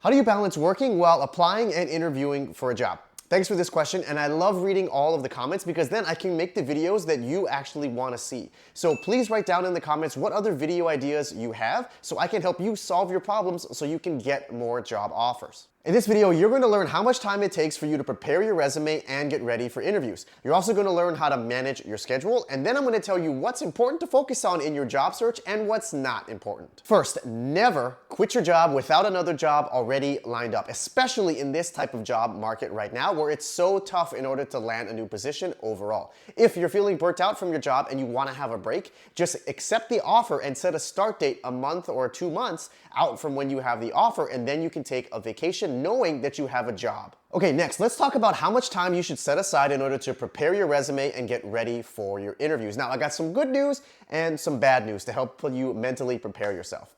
How do you balance working while applying and interviewing for a job? Thanks for this question, and I love reading all of the comments because then I can make the videos that you actually want to see. So please write down in the comments what other video ideas you have so I can help you solve your problems so you can get more job offers. In this video, you're going to learn how much time it takes for you to prepare your resume and get ready for interviews. You're also going to learn how to manage your schedule, and then I'm going to tell you what's important to focus on in your job search and what's not important. First, never quit your job without another job already lined up, especially in this type of job market right now where it's so tough in order to land a new position overall. If you're feeling burnt out from your job and you want to have a break, just accept the offer and set a start date a month or 2 months out from when you have the offer, and then you can take a vacation knowing that you have a job. Okay, next, let's talk about how much time you should set aside in order to prepare your resume and get ready for your interviews. Now, I got some good news and some bad news to help you mentally prepare yourself.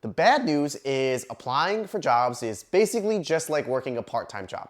The bad news is applying for jobs is basically just like working a part-time job.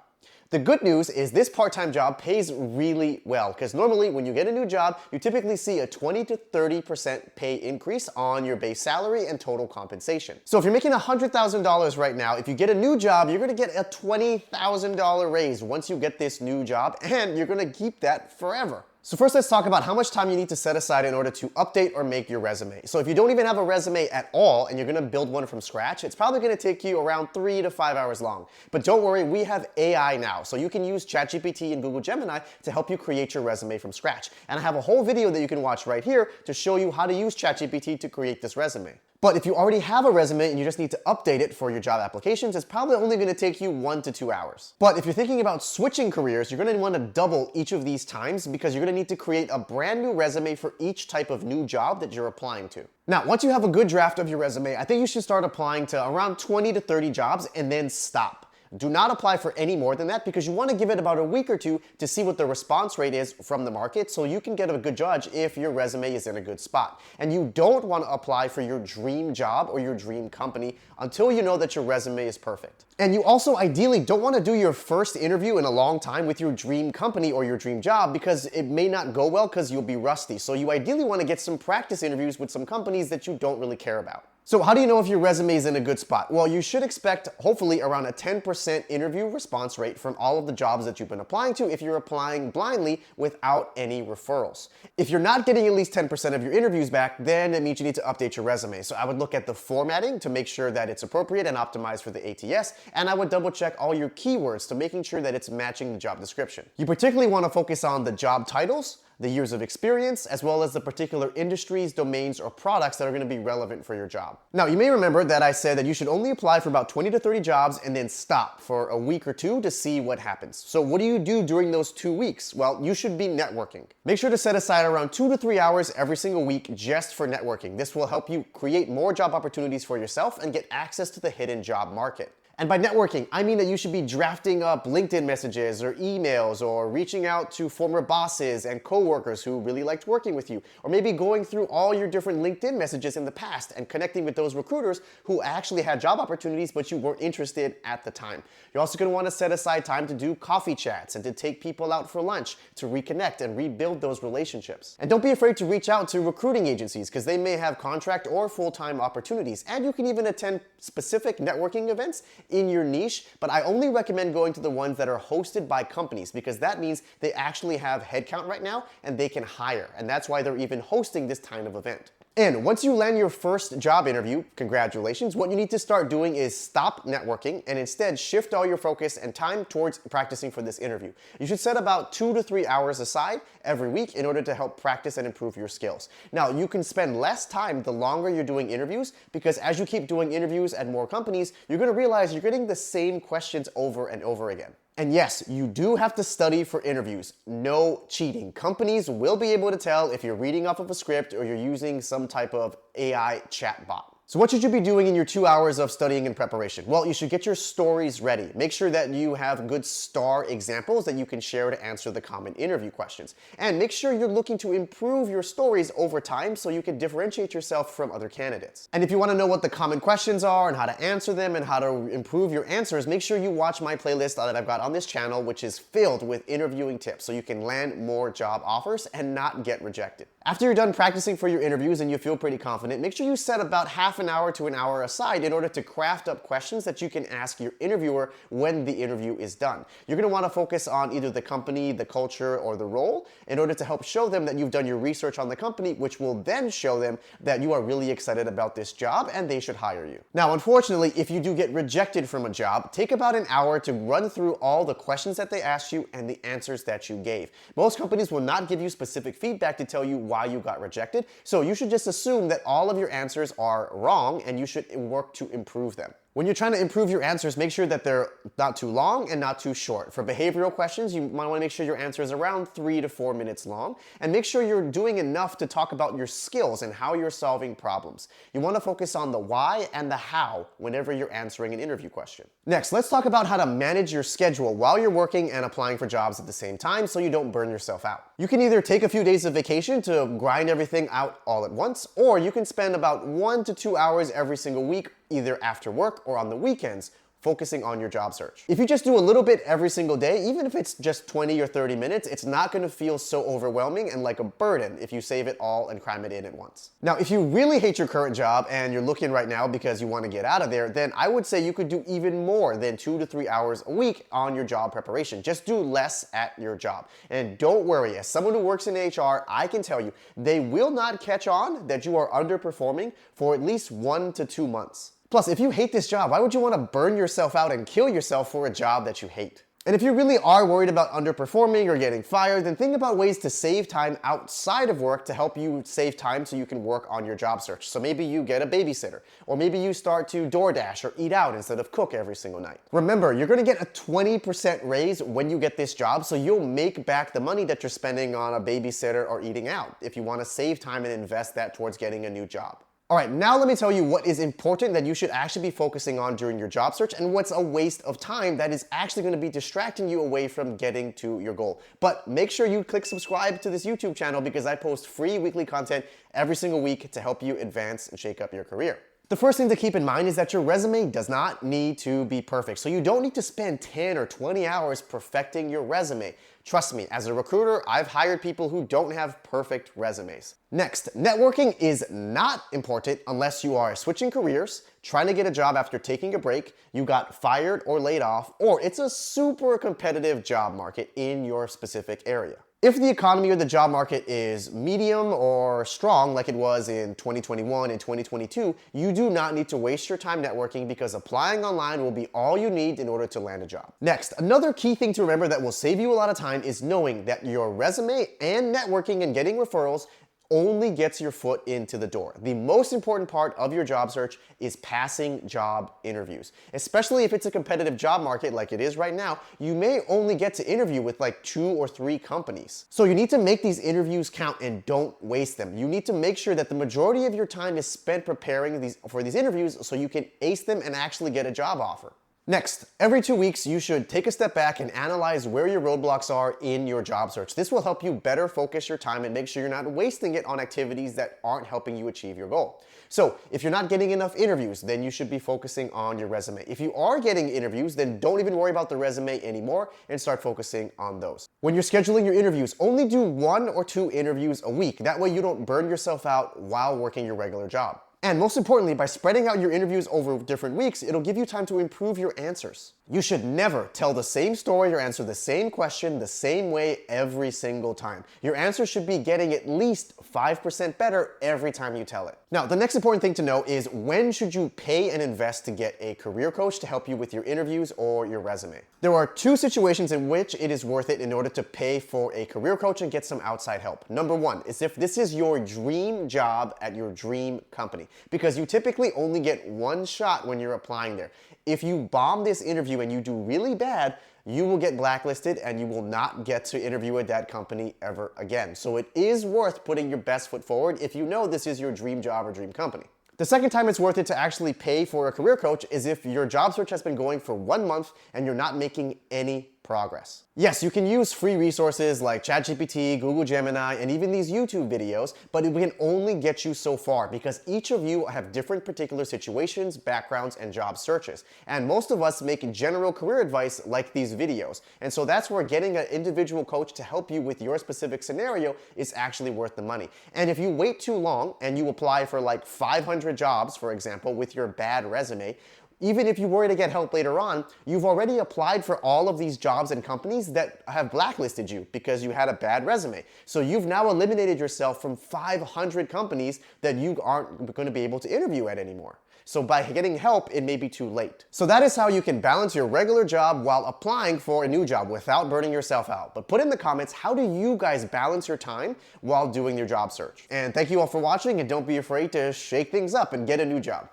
The good news is this part-time job pays really well because normally when you get a new job, you typically see a 20 to 30% pay increase on your base salary and total compensation. So if you're making $100,000 right now, if you get a new job, you're gonna get a $20,000 raise once you get this new job, and you're gonna keep that forever. So first, let's talk about how much time you need to set aside in order to update or make your resume. So if you don't even have a resume at all and you're gonna build one from scratch, it's probably gonna take you around 3 to 5 hours long. But don't worry, we have AI now. So you can use ChatGPT and Google Gemini to help you create your resume from scratch. And I have a whole video that you can watch right here to show you how to use ChatGPT to create this resume. But if you already have a resume and you just need to update it for your job applications, it's probably only going to take you 1 to 2 hours. But if you're thinking about switching careers, you're going to want to double each of these times because you're going to need to create a brand new resume for each type of new job that you're applying to. Now, once you have a good draft of your resume, I think you should start applying to around 20 to 30 jobs and then stop. Do not apply for any more than that because you want to give it about a week or two to see what the response rate is from the market so you can get a good judge if your resume is in a good spot. And you don't want to apply for your dream job or your dream company until you know that your resume is perfect. And you also ideally don't want to do your first interview in a long time with your dream company or your dream job because it may not go well because you'll be rusty. So you ideally want to get some practice interviews with some companies that you don't really care about. So how do you know if your resume is in a good spot? Well, you should expect hopefully around a 10% interview response rate from all of the jobs that you've been applying to if you're applying blindly without any referrals. If you're not getting at least 10% of your interviews back, then it means you need to update your resume. So I would look at the formatting to make sure that it's appropriate and optimized for the ATS, and I would double check all your keywords to making sure that it's matching the job description. You particularly want to focus on the job titles, the years of experience, as well as the particular industries, domains, or products that are going to be relevant for your job. Now, you may remember that I said that you should only apply for about 20 to 30 jobs and then stop for a week or two to see what happens. So what do you do during those 2 weeks? Well, you should be networking. Make sure to set aside around 2 to 3 hours every single week just for networking. This will help you create more job opportunities for yourself and get access to the hidden job market. And by networking, I mean that you should be drafting up LinkedIn messages or emails or reaching out to former bosses and coworkers who really liked working with you, or maybe going through all your different LinkedIn messages in the past and connecting with those recruiters who actually had job opportunities but you weren't interested at the time. You're also going to want to set aside time to do coffee chats and to take people out for lunch to reconnect and rebuild those relationships. And don't be afraid to reach out to recruiting agencies because they may have contract or full-time opportunities. And you can even attend specific networking events in your niche, but I only recommend going to the ones that are hosted by companies because that means they actually have headcount right now and they can hire, and that's why they're even hosting this kind of event. And once you land your first job interview, congratulations, what you need to start doing is stop networking and instead shift all your focus and time towards practicing for this interview. You should set about 2 to 3 hours aside every week in order to help practice and improve your skills. Now, you can spend less time the longer you're doing interviews because as you keep doing interviews at more companies, you're going to realize you're getting the same questions over and over again. And yes, you do have to study for interviews. No cheating. Companies will be able to tell if you're reading off of a script or you're using some type of AI chatbot. So what should you be doing in your 2 hours of studying and preparation? Well, you should get your stories ready. Make sure that you have good star examples that you can share to answer the common interview questions. And make sure you're looking to improve your stories over time so you can differentiate yourself from other candidates. And if you want to know what the common questions are and how to answer them and how to improve your answers, make sure you watch my playlist that I've got on this channel, which is filled with interviewing tips so you can land more job offers and not get rejected. After you're done practicing for your interviews and you feel pretty confident, make sure you set about half an hour to an hour aside in order to craft up questions that you can ask your interviewer when the interview is done. You're going to want to focus on either the company, the culture, or the role in order to help show them that you've done your research on the company, which will then show them that you are really excited about this job and they should hire you. Now, unfortunately, if you do get rejected from a job, take about an hour to run through all the questions that they asked you and the answers that you gave. Most companies will not give you specific feedback to tell you why you got rejected, so you should just assume that all of your answers are wrong and you should work to improve them. When you're trying to improve your answers, make sure that they're not too long and not too short. For behavioral questions, you might want to make sure your answer is around 3 to 4 minutes long, and make sure you're doing enough to talk about your skills and how you're solving problems. You want to focus on the why and the how whenever you're answering an interview question. Next, let's talk about how to manage your schedule while you're working and applying for jobs at the same time so you don't burn yourself out. You can either take a few days of vacation to grind everything out all at once, or you can spend about 1 to 2 hours every single week, either after work or on the weekends, focusing on your job search. If you just do a little bit every single day, even if it's just 20 or 30 minutes, it's not going to feel so overwhelming and like a burden if you save it all and cram it in at once. Now, if you really hate your current job and you're looking right now because you want to get out of there, then I would say you could do even more than 2 to 3 hours a week on your job preparation. Just do less at your job. And don't worry, as someone who works in HR, I can tell you, they will not catch on that you are underperforming for at least 1 to 2 months. Plus, if you hate this job, why would you want to burn yourself out and kill yourself for a job that you hate? And if you really are worried about underperforming or getting fired, then think about ways to save time outside of work to help you save time so you can work on your job search. So maybe you get a babysitter, or maybe you start to DoorDash or eat out instead of cook every single night. Remember, you're going to get a 20% raise when you get this job, so you'll make back the money that you're spending on a babysitter or eating out if you want to save time and invest that towards getting a new job. All right, now let me tell you what is important that you should actually be focusing on during your job search and what's a waste of time that is actually going to be distracting you away from getting to your goal. But make sure you click subscribe to this YouTube channel because I post free weekly content every single week to help you advance and shake up your career. The first thing to keep in mind is that your resume does not need to be perfect. So you don't need to spend 10 or 20 hours perfecting your resume. Trust me, as a recruiter, I've hired people who don't have perfect resumes. Next, networking is not important unless you are switching careers, trying to get a job after taking a break, you got fired or laid off, or it's a super competitive job market in your specific area. If the economy or the job market is medium or strong like it was in 2021 and 2022, you do not need to waste your time networking because applying online will be all you need in order to land a job. Next, another key thing to remember that will save you a lot of time is knowing that your resume and networking and getting referrals only gets your foot into the door. The most important part of your job search is passing job interviews. Especially if it's a competitive job market like it is right now, you may only get to interview with like 2 or 3 companies. So you need to make these interviews count and don't waste them. You need to make sure that the majority of your time is spent preparing for these interviews so you can ace them and actually get a job offer. Next, every 2 weeks, you should take a step back and analyze where your roadblocks are in your job search. This will help you better focus your time and make sure you're not wasting it on activities that aren't helping you achieve your goal. So if you're not getting enough interviews, then you should be focusing on your resume. If you are getting interviews, then don't even worry about the resume anymore and start focusing on those. When you're scheduling your interviews, only do 1 or 2 interviews a week. That way you don't burn yourself out while working your regular job. And most importantly, by spreading out your interviews over different weeks, it'll give you time to improve your answers. You should never tell the same story or answer the same question the same way every single time. Your answer should be getting at least 5% better every time you tell it. Now, the next important thing to know is when should you pay and invest to get a career coach to help you with your interviews or your resume? There are 2 situations in which it is worth it in order to pay for a career coach and get some outside help. Number 1 is if this is your dream job at your dream company, because you typically only get 1 shot when you're applying there. If you bomb this interview and you do really bad, you will get blacklisted and you will not get to interview at that company ever again. So it is worth putting your best foot forward if you know this is your dream job or dream company. The second time it's worth it to actually pay for a career coach is if your job search has been going for 1 month and you're not making any progress. Yes, you can use free resources like ChatGPT, Google Gemini, and even these YouTube videos, but it can only get you so far because each of you have different particular situations, backgrounds, and job searches. And most of us make general career advice like these videos. And so that's where getting an individual coach to help you with your specific scenario is actually worth the money. And if you wait too long and you apply for like 500 jobs, for example, with your bad resume, even if you were to get help later on, you've already applied for all of these jobs and companies that have blacklisted you because you had a bad resume. So you've now eliminated yourself from 500 companies that you aren't going to be able to interview at anymore. So by getting help, it may be too late. So that is how you can balance your regular job while applying for a new job without burning yourself out. But put in the comments, how do you guys balance your time while doing your job search? And thank you all for watching, and don't be afraid to shake things up and get a new job.